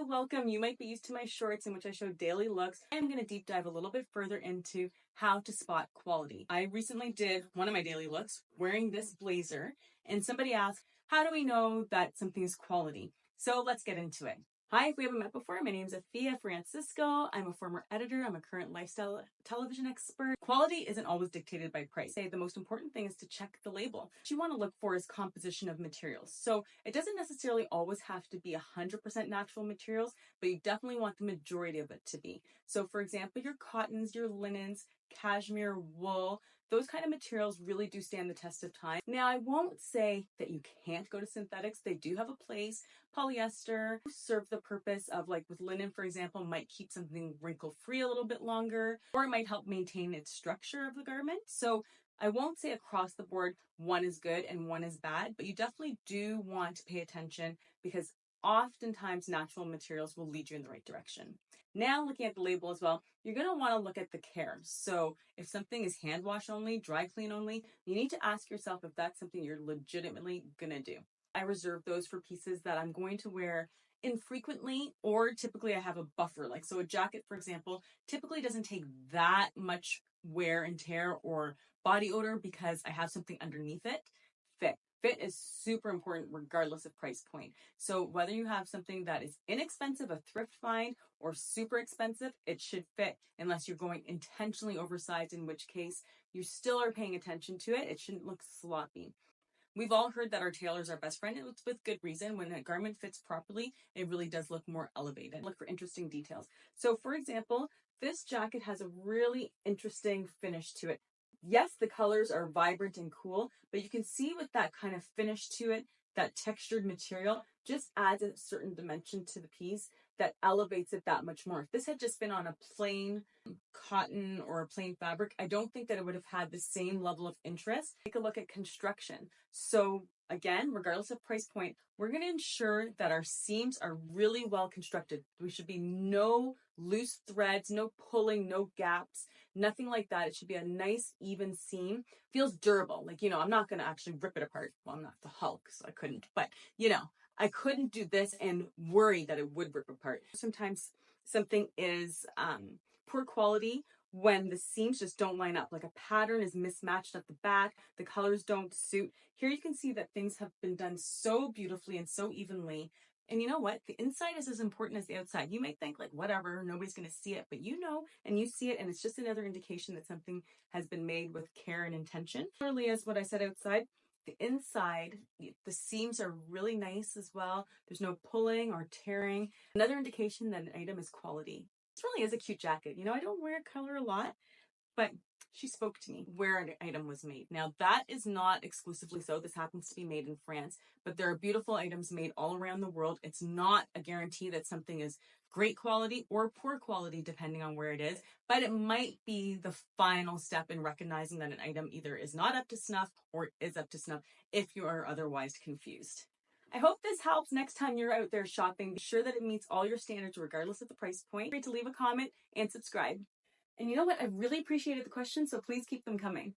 welcome. You might be used to my shorts in which I show daily looks. I'm going to deep dive a little bit further into how to spot quality. I recently did one of my daily looks wearing this blazer, and somebody asked, how do we know that something is quality? So let's get into it. Hi, if we haven't met before, my name is Afia Francisco. I'm a former editor. I'm a current lifestyle television expert. Quality isn't always dictated by price. The most important thing is to check the label. What you want to look for is composition of materials. So it doesn't necessarily always have to be 100% natural materials, but you definitely want the majority of it to be. So for example, your cottons, your linens, cashmere, wool, those kind of materials really do stand the test of time. Now, I won't say that you can't go to synthetics. They do have a place. Polyester serve the purpose of, like with linen, for example, might keep something wrinkle-free a little bit longer, or it might help maintain its structure of the garment. So I won't say across the board one is good and one is bad, but you definitely do want to pay attention because oftentimes natural materials will lead you in the right direction. Now, looking at the label as well, you're going to want to look at the care. So if something is hand wash only, dry clean only, you need to ask yourself if that's something you're legitimately going to do. I reserve those for pieces that I'm going to wear infrequently, or typically I have a buffer. Like, so a jacket, for example, typically doesn't take that much wear and tear or body odor because I have something underneath it. Fit is super important regardless of price point. So whether you have something that is inexpensive, a thrift find, or super expensive, it should fit unless you're going intentionally oversized, in which case you still are paying attention to it. It shouldn't look sloppy. We've all heard that our tailor is our best friend, and it's with good reason. When a garment fits properly, it really does look more elevated. Look for interesting details. So for example, this jacket has a really interesting finish to it. Yes, the colors are vibrant and cool, but you can see with that kind of finish to it, that textured material just adds a certain dimension to the piece that elevates it that much more. If this had just been on a plain cotton or a plain fabric, I don't think that it would have had the same level of interest. Take a look at construction. So again, regardless of price point, we're going to ensure that our seams are really well constructed. There should be no loose threads, no pulling, no gaps, nothing like that. It should be a nice, even seam. Feels durable. Like, I'm not going to actually rip it apart. Well, I'm not the Hulk, so I couldn't, but I couldn't do this and worry that it would rip apart. Sometimes something is poor quality when the seams just don't line up, like a pattern is mismatched at the back, the colors don't suit. Here you can see that things have been done so beautifully and so evenly. And you know what? The inside is as important as the outside. You might think like, whatever, nobody's going to see it, but and you see it, and it's just another indication that something has been made with care and intention. Similarly as what I said outside, the inside, the seams are really nice as well. There's no pulling or tearing. Another indication that an item is quality. This really is a cute jacket. I don't wear color a lot, but she spoke to me where an item was made. Now, that is not exclusively so. This happens to be made in France, but there are beautiful items made all around the world. It's not a guarantee that something is great quality or poor quality, depending on where it is, but it might be the final step in recognizing that an item either is not up to snuff or is up to snuff if you are otherwise confused. I hope this helps next time you're out there shopping. Be sure that it meets all your standards regardless of the price point. Feel free to leave a comment and subscribe. And you know what? I really appreciated the questions, so please keep them coming.